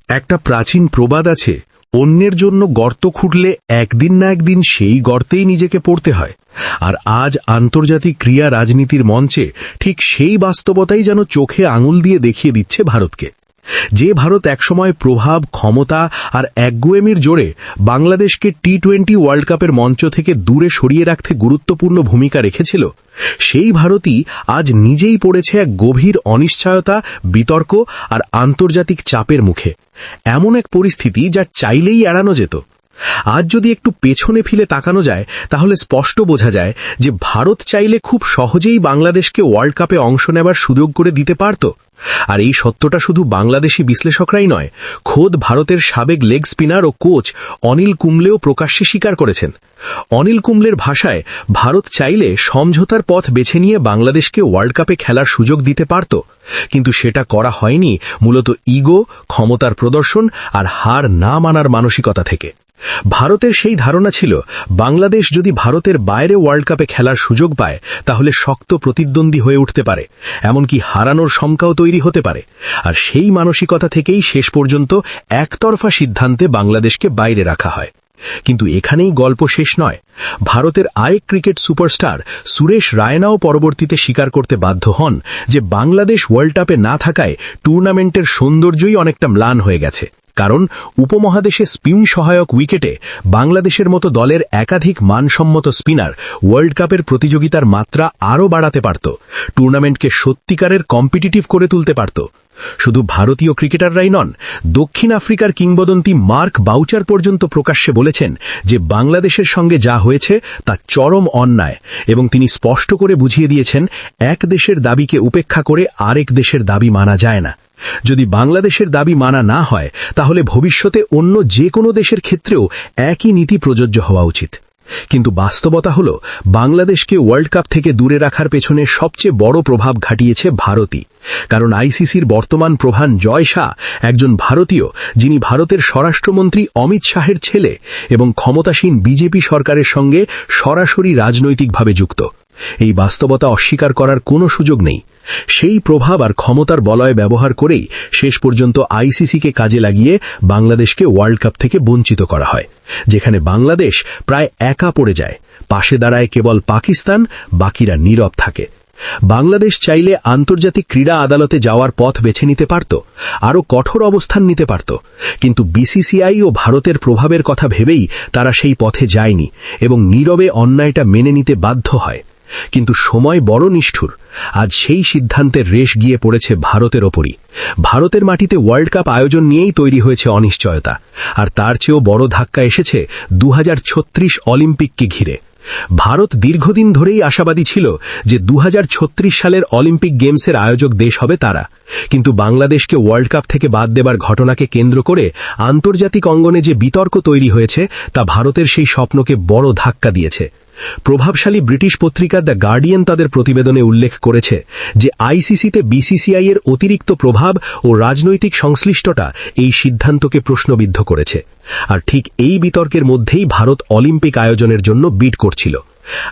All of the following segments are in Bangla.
একটা প্রাচীন প্রবাদ আছে, অন্যের জন্য গর্ত খুঁড়লে একদিন না একদিন সেই গর্তেই নিজেকে পড়তে হয়। আর আজ আন্তর্জাতিক ক্রীড়া রাজনীতির মঞ্চে ঠিক সেই বাস্তবতাই যেন চোখে আঙুল দিয়ে দেখিয়ে দিচ্ছে ভারতকে। যে ভারত একসময় প্রভাব, ক্ষমতা আর একগুঁয়েমির জোরে বাংলাদেশকে টি-20 ওয়ার্ল্ড কাপের মঞ্চ থেকে দূরে সরিয়ে রাখতে গুরুত্বপূর্ণ ভূমিকা রেখেছিল, সেই ভারতই আজ নিজেই পড়েছে এক গভীর অনিশ্চয়তা, বিতর্ক আর আন্তর্জাতিক চাপের মুখে। এমন এক পরিস্থিতি যা চাইলেই এড়ানো যেত। আজ যদি একটু পেছনে ফিরে তাকানো যায় তাহলে স্পষ্ট বোঝা যায় যে ভারত চাইলে খুব সহজেই বাংলাদেশকে ওয়ার্ল্ড কাপে অংশ নেবার সুযোগ করে দিতে পারত। আর এই সত্যটা শুধু বাংলাদেশি বিশ্লেষকরাই নয়, খোদ ভারতের সাবেক লেগ স্পিনার ও কোচ অনিল কুম্বলেও প্রকাশ্যে স্বীকার করেছেন। অনিল কুম্বলের ভাষায়, ভারত চাইলে সমঝোতার পথ বেছে নিয়ে বাংলাদেশকে ওয়ার্ল্ড কাপে খেলার সুযোগ দিতে পারত, কিন্তু সেটা করা হয়নি মূলত ইগো, ক্ষমতার প্রদর্শন আর হার না মানার মানসিকতা থেকে। ভারতের সেই ধারণা ছিল, বাংলাদেশ যদি ভারতের বাইরে ওয়ার্ল্ড কাপে খেলার সুযোগ পায় তাহলে শক্ত প্রতিদ্বন্দ্বী হয়ে উঠতে পারে, এমনকি হারানোর শঙ্কাও তৈরি হতে পারে। আর সেই মানসিকতা থেকেই শেষ পর্যন্ত একতরফা সিদ্ধান্তে বাংলাদেশকে বাইরে রাখা হয়। কিন্তু এখানেই গল্প শেষ নয়। ভারতের আরেক ক্রিকেট সুপারস্টার সুরেশ রায়নাও পরবর্তীতে স্বীকার করতে বাধ্য হন যে বাংলাদেশ ওয়ার্ল্ড কাপে না থাকায় টুর্নামেন্টের সৌন্দর্যই অনেকটা ম্লান হয়ে গেছে। কারণ উপমহাদেশে স্পিন সহায়ক উইকেটে বাংলাদেশের মতো দলের একাধিক মানসম্মত স্পিনার ওয়ার্ল্ড কাপের প্রতিযোগিতার মাত্রা আরও বাড়াতে পারত, টুর্নামেন্টকে সত্যিকারের কম্পিটিটিভ করে তুলতে পারত। শুধু ভারতীয় ক্রিকেটাররাই নন, দক্ষিণ আফ্রিকার কিংবদন্তি মার্ক বাউচার পর্যন্ত প্রকাশ্যে বলেছেন যে বাংলাদেশের সঙ্গে যা হয়েছে তা চরম অন্যায়, এবং তিনি স্পষ্ট করে বুঝিয়ে দিয়েছেন, এক দেশের দাবিকে উপেক্ষা করে আরেক দেশের দাবি মানা যায় না। যদি বাংলাদেশের দাবি মানা না হয় তাহলে ভবিষ্যতে অন্য যে কোনো দেশের ক্ষেত্রেও একই নীতি প্রযোজ্য হওয়া উচিত। কিন্তু বাস্তবতা হল, বাংলাদেশকে ওয়ার্ল্ড কাপ থেকে দূরে রাখার পেছনে সবচেয়ে বড় প্রভাব খাটিয়েছে ভারতই। কারণ আইসিসির বর্তমান প্রধান জয় শাহ একজন ভারতীয়, যিনি ভারতের স্বরাষ্ট্রমন্ত্রী অমিত শাহের ছেলে এবং ক্ষমতাসীন বিজেপি সরকারের সঙ্গে সরাসরি রাজনৈতিকভাবে যুক্ত। এই বাস্তবতা অস্বীকার করার কোনো সুযোগ নেই। সেই প্রভাব আর ক্ষমতার বলয় ব্যবহার করেই শেষ পর্যন্ত আইসিসিকে কাজে লাগিয়ে বাংলাদেশকে ওয়ার্ল্ড কাপ থেকে বঞ্চিত করা হয়, যেখানে বাংলাদেশ প্রায় একা পড়ে যায়। পাশে দাঁড়ায় কেবল পাকিস্তান, বাকিরা নীরব থাকে। বাংলাদেশ চাইলে আন্তর্জাতিক ক্রীড়া আদালতে যাওয়ার পথ বেছে নিতে পারত, আরও কঠোর অবস্থান নিতে পারত, কিন্তু বিসিসিআই ও ভারতের প্রভাবের কথা ভেবেই তারা সেই পথে যায়নি এবং নীরবে অন্যায়টা মেনে নিতে বাধ্য হয়। কিন্তু সময় বড় নিষ্ঠুর। আজ সেই সিদ্ধান্তের রেশ গিয়ে পড়েছে ভারতের ওপরই। ভারতের মাটিতে ওয়ার্ল্ড কাপ আয়োজন নিয়েই তৈরি হয়েছে অনিশ্চয়তা, আর তার চেয়েও বড় ধাক্কা এসেছে 2036 অলিম্পিককে ঘিরে। ভারত দীর্ঘদিন ধরেই আশাবাদী ছিল যে 2036 সালের অলিম্পিক গেমসের আয়োজক দেশ হবে তারা, কিন্তু বাংলাদেশকে ওয়ার্ল্ড কাপ থেকে বাদ দেবার ঘটনাকে কেন্দ্র করে আন্তর্জাতিক অঙ্গনে যে বিতর্ক তৈরি হয়েছে তা ভারতের সেই স্বপ্নকে বড় ধাক্কা দিয়েছে। প্রভাবশালী ব্রিটিশ পত্রিকা দ্য গার্ডিয়ান তাদের প্রতিবেদনে উল্লেখ করেছে যে আইসিসিতে বিসিসিআই এর অতিরিক্ত প্রভাব ও রাজনৈতিক সংশ্লিষ্টতা এই সিদ্ধান্তকে প্রশ্নবিদ্ধ করেছে। আর ঠিক এই বিতর্কের মধ্যেই ভারত অলিম্পিক আয়োজনের জন্য বিড করছিল।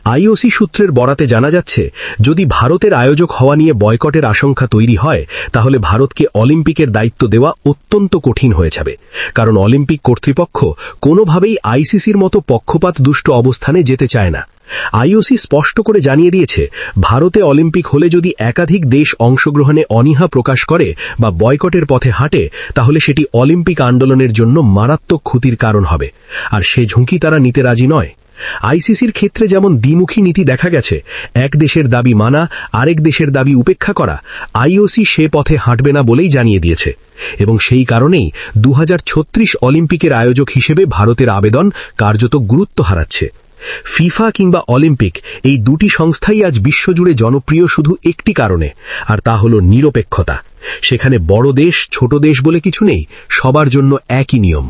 আইওসি সূত্রের বরাতে জানা যাচ্ছে, যদি ভারতের আয়োজক হওয়া নিয়ে বয়কটের আশঙ্কা তৈরি হয় তাহলে ভারতকে অলিম্পিকের দায়িত্ব দেওয়া অত্যন্ত কঠিন হয়ে যাবে, কারণ অলিম্পিক কর্তৃপক্ষ কোনোভাবেই আইসিসির মতো পক্ষপাত দুষ্ট অবস্থানে যেতে চায় না। আইওসি স্পষ্ট করে জানিয়ে দিয়েছে, ভারতে অলিম্পিক হলে যদি একাধিক দেশ অংশগ্রহণে অনীহা প্রকাশ করে বা বয়কটের পথে হাঁটে তাহলে সেটি অলিম্পিক আন্দোলনের জন্য মারাত্মক ক্ষতির কারণ হবে, আর সে ঝুঁকি তারা নিতে রাজি নয়। আইসিসির ক্ষেত্রে যেমন দ্বিমুখী নীতি দেখা গেছে, এক দেশের দাবি মানা, আরেক দেশের দাবি উপেক্ষা করা, আইওসি সে পথে হাঁটবে না বলেই জানিয়ে দিয়েছে। এবং সেই কারণেই 2036 অলিম্পিকের আয়োজক হিসেবে ভারতের আবেদন কার্যত গুরুত্ব হারাচ্ছে। ফিফা কিংবা অলিম্পিক, এই দুটি সংস্থাই আজ বিশ্বজুড়ে জনপ্রিয় শুধু একটি কারণে, আর তা হল নিরপেক্ষতা। সেখানে বড় দেশ, ছোট দেশ বলে কিছু নেই, সবার জন্য একই নিয়ম।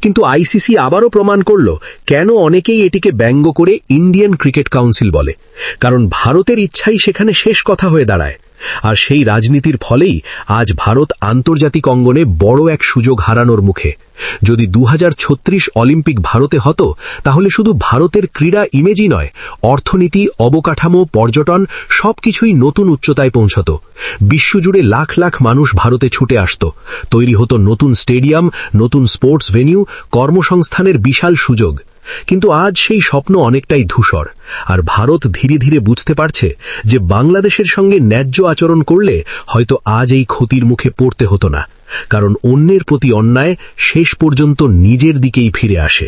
কিন্তু আইসিসি আবারও প্রমাণ করল কেন অনেকেই এটিকে ব্যঙ্গ করে ইন্ডিয়ান ক্রিকেট কাউন্সিল বলে। কারণ ভারতের ইচ্ছাই সেখানে শেষ কথা হয়ে দাঁড়ায়। আর সেই রাজনীতির ফলেই আজ ভারত আন্তর্জাতিক অঙ্গনে বড় এক সুযোগ হারানোর মুখে। যদি 2036 অলিম্পিক ভারতে হতো, তাহলে শুধু ভারতের ক্রীড়া ইমেজই নয়, অর্থনীতি, অবকাঠামো, পর্যটন সবকিছুই নতুন উচ্চতায় পৌঁছত। বিশ্বজুড়ে লাখ লাখ মানুষ ভারতে ছুটে আসত, তৈরি হতো নতুন স্টেডিয়াম, নতুন স্পোর্টস ভেন্যু, কর্মসংস্থানের বিশাল সুযোগ। কিন্তু আজ সেই স্বপ্ন অনেকটাই ধূসর, আর ভারত ধীরে ধীরে বুঝতে পারছে যে বাংলাদেশের সঙ্গে ন্যায্য আচরণ করলে হয়তো আজ এই ক্ষতির মুখে পড়তে হতো না, কারণ অন্যের প্রতি অন্যায় শেষ পর্যন্ত নিজের দিকেই ফিরে আসে।